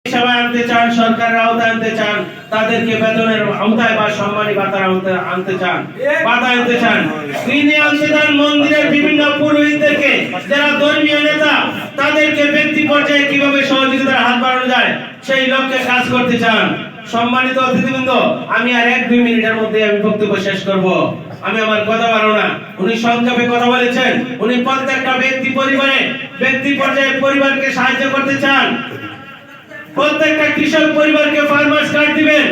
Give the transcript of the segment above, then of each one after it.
সেবা আনতে চান, সরকারের আওতায় আনতে চান, তাদেরকে বেতনের আওতায় বা সম্মানী ভাতার আওতায় আনতে চান, বাধা আনতে চান। তিনি আনতে চান মন্দিরের বিভিন্ন পুরোহিতদেরকে, যারা ধর্মীয় নেতা, তাদেরকে ব্যক্তি পর্যায়ে কিভাবে সহযোগিতার হাত বাড়ানো যায় সেই লক্ষ্যে কাজ করতে চান। সম্মানিত অতিথিবৃন্দ, আমি আর 1-2 মিনিটের মধ্যে আমি বক্তব্য শেষ করব। আমি আমার কথা বাড়াবো না। উনি সংক্ষেপে কথা বলেছেন। উনি প্রত্যেকটা ব্যক্তি পর্যায়ে পরিবারকে সাহায্য করতে চান। প্রত্যেকটা কৃষক পরিবারকে ফার্মার্স কার্ড দিবেন,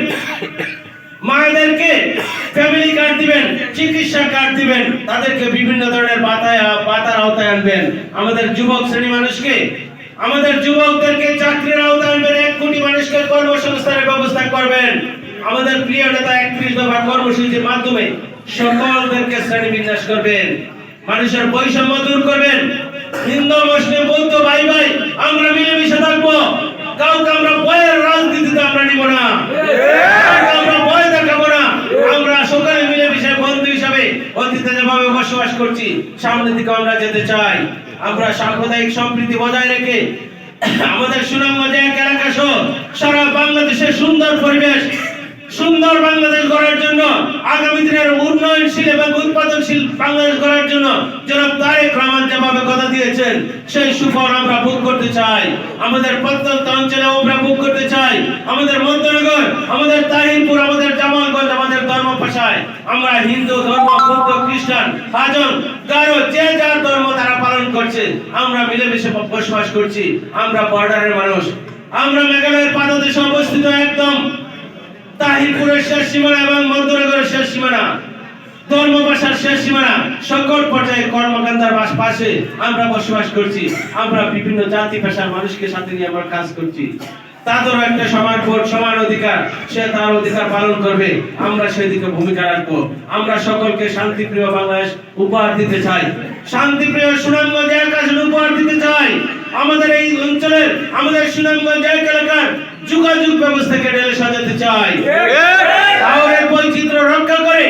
মায়েদেরকে ফ্যামিলি কার্ড দিবেন, চিকিৎসা কার্ড দিবেন, তাদেরকে বিভিন্ন ধরনের ভাতার আওতায় আনবেন। আমাদের যুবক শ্রেণী মানুষকে, আমাদের যুবকদেরকে চাকরির আওতায় আনবেন। 1 কোটি মানুষকে কর্মসংস্থানের ব্যবস্থা করবেন। আমাদের প্রিয় নেতা 31 দফা কর্মসূচির মাধ্যমে সকলদেরকে শ্রেণী বিন্যাস করবেন, মানুষের বৈষম্য দূর করবেন। হিন্দু মুসলিম বৌদ্ধ ভাই ভাই আমরা মিলেমিশে থাকবো। কাউকে আমরা ভয়ের রাজনীতিতে আমরা নিব না, আমরা ভয় দেখাবো না। আমরা সকলে মিলেমিশে বন্ধু হিসাবে অতীতে যেভাবে বসবাস করছি সামনের দিকে আমরা যেতে চাই। আমরা সাম্প্রদায়িক সম্প্রীতি বজায় রেখে আমাদের সুনামগঞ্জ এক এলাকা সহ সারা বাংলাদেশের সুন্দর পরিবেশ, সুন্দর বাংলাদেশ গড়ার জন্য, আগামী দিনের উন্নয়নশীল এবং উৎপাদনশীল বাংলাদেশ গড়ার জন্য জনাব তারেক রহমান যেভাবে কথা দিয়েছেন সেই সুফল আমরা ভোগ করতে চাই। আমাদের প্রত্যন্ত অঞ্চলে আমরা ভোগ করতে চাই। আমাদের মধ্যনগর, আমাদের তাহিরপুর, আমাদের জামালগঞ্জ, আমাদের ধর্মপাশায় আমরা হিন্দু ধর্ম, বৌদ্ধ, খ্রিস্টান, হাজং, গারো, যে যার ধর্ম তারা পালন করছে, আমরা মিলেমিশে বসবাস করছি। আমরা বর্ডারের মানুষ। আমরা মেঘালয়ের পাদদেশে অবস্থিত, একদম তাহিরপুরের শেষ সীমানা এবং মধ্যনগরের শেষ সীমানা, ধর্মপাশার শেষ সীমানা, সকল পর্যায়ে কর্মকান্ডার পাশে আমরা বসবাস করছি। আমরা বিভিন্ন জাতি পেশার মানুষকে সাথে নিয়ে আমরা কাজ করছি। তাদেরও একটা সমান ভোট, সমান অধিকার, সে তার অধিকার পালন করবে, আমরা সেদিকে ভূমিকা রাখবো। আমরা সকলকে শান্তিপ্রিয় বাংলাদেশ উপহার দিতে চাই, শান্তিপ্রিয় সুনামগঞ্জ এক আসন উপহার দিতে চাই। আমাদের এই অঞ্চলের, আমাদের সুনামগঞ্জ এক এলাকার যোগাযোগ ব্যবস্থাকে ঢেলে সাজাতে চাই। শহরের বৈচিত্র্য রক্ষা করে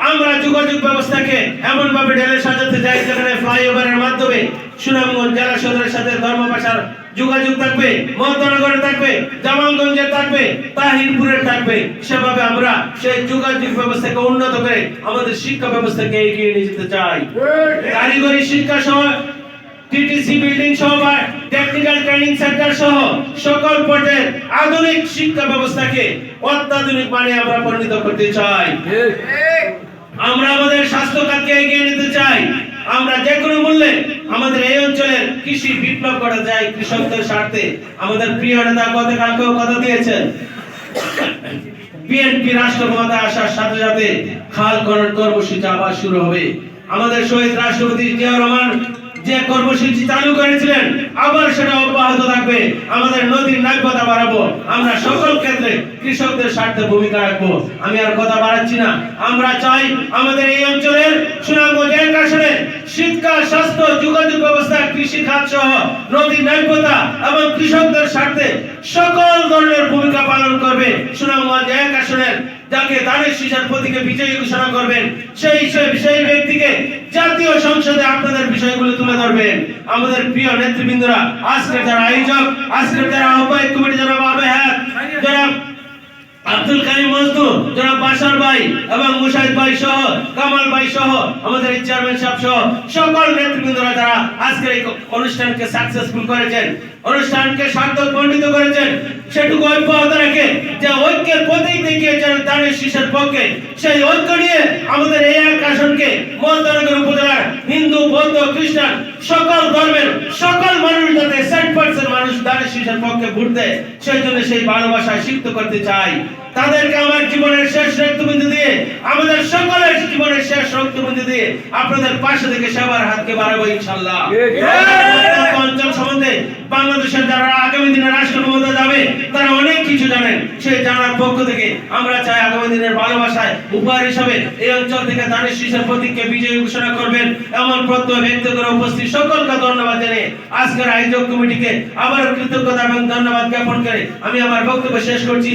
আমরা যোগাযোগ ব্যবস্থাকে এমন ভাবে ঢেলে সাজাতে চাই যেখানে ফ্লাইওভারের মাধ্যমে সুনামগঞ্জ জেলা সদরের সাথে ধর্মপাশার যোগাযোগ থাকবে, মধ্যনগরে থাকবে, জামালগঞ্জে থাকবে, তাহিরপুরের থাকবে। সেভাবে আমরা সেই যোগাযোগ ব্যবস্থাকে উন্নত করে আমাদের শিক্ষা ব্যবস্থাকে এগিয়ে নিয়ে যেতে চাই। কারিগরি শিক্ষা সহ টিটিসি বিল্ডিং সহ টেকনিক্যাল ট্রেনিং সেন্টার সহ সকল পর্যায়ের আধুনিক শিক্ষা ব্যবস্থাকে অত্যাধুনিক মানে আমরা পরিণত করতে চাই। আমরা আমাদের স্বাস্থ্য খাতকে এগিয়ে নিতে চাই। আমরা যে কোনো মূল্যে আমাদের এই অঞ্চলের কৃষি বিপ্লব করা যায় কৃষকদের স্বার্থে। আমাদের প্রিয় নেতা গতকালকেও কথা দিয়েছেন, বিএনপি রাষ্ট্র ক্ষমতায় আসার সাথে সাথে খাল খনন কর্মসূচি আবার শুরু হবে। আমাদের শহীদ রাষ্ট্রপতি জিয়াউর রহমান যে কর্মসূচি চালু করেছিলেন আবার সেটা অব্যাহত থাকবে। আমাদের নদীর নাব্যতা বাড়াবো। আমরা সকল ক্ষেত্রে কৃষকদের স্বার্থে ভূমিকা রাখবো। আমি আর কথা বাড়াচ্ছি না। আমরা চাই আমাদের এই অঞ্চলের সুনামগঞ্জ এক আসনে শিক্ষা, স্বাস্থ্য, যোগাযোগ ব্যবস্থা, কৃষি খাত সহ নদীর নাব্যতা এবং কৃষকদের স্বার্থে সকল ধরনের ভূমিকা পালন করবে সুনামগঞ্জ এক আসনের যাকে দানের শীষের প্রতীকে বিজয়ী ঘোষণা করবেন সেই ব্যক্তিকে জাতীয় সংসদে আপনাদের বিষয়গুলো তুলে ধরবেন। আমাদের প্রিয় নেতৃবৃন্দরা, আজকের যারা আয়োজক, আজকের যারা আহ্বায়ক কমিটি, যারা আবেহাত, যারা আব্দুল কারিম মজদুর, যারা বাশার ভাই এবং মুশাহিদ ভাই সহ, কামাল ভাই সহ, আমাদের এই চেয়ারম্যান সাহেব সহ সকল নেতৃবৃন্দরা যারা আজকের এই অনুষ্ঠানকে সাকসেসফুল করেছেন, অনুষ্ঠানকে সার্থক মণ্ডিত করেছেন, সেটুকু অব্যাহত রেখে যে ঐক্যের প্রতীক দেখিয়েছেন দানের শীষের পক্ষে, সেই ঐক্য নিয়ে আমাদের এই এক আসনকে মধ্যনগর উপজেলার হিন্দু, বৌদ্ধ, খ্রিস্টান সকল ধর্মের সকল মানুষ যাতে 60% মানুষ দানের শীষের পক্ষে ভোট দেয়, সেই জন্য সেই ভালোবাসায় সিক্ত করতে চাই। তাদেরকে আমার জীবনের শেষ রক্তবিন্দু দিয়ে, আমাদের সকলের জীবনের শেষ রক্তবিন্দু দিয়ে আপনাদের পাশে থেকে সেবার হাতকে বাড়াবো ইনশাআল্লাহ। অঞ্চল সম্বন্ধে বাংলাদেশের যারা আগামী দিনে রাষ্ট্র ক্ষমতায় যাবে তারা অনেক কিছু জানেন। সেই জানার পক্ষ থেকে আমরা চাই আগামী দিনের ভালোবাসায় উপহার হিসাবে এই অঞ্চল থেকে দানের শীষের প্রতীককে বিজয়ী ঘোষণা করবেন এমন প্রত্যয় ব্যক্ত করে উপস্থিত সকলকে ধন্যবাদ জানিয়ে আজকের আয়োজক কমিটিকে আবারও কৃতজ্ঞতা এবং ধন্যবাদ জ্ঞাপন করে আমি আমার বক্তব্য শেষ করছি।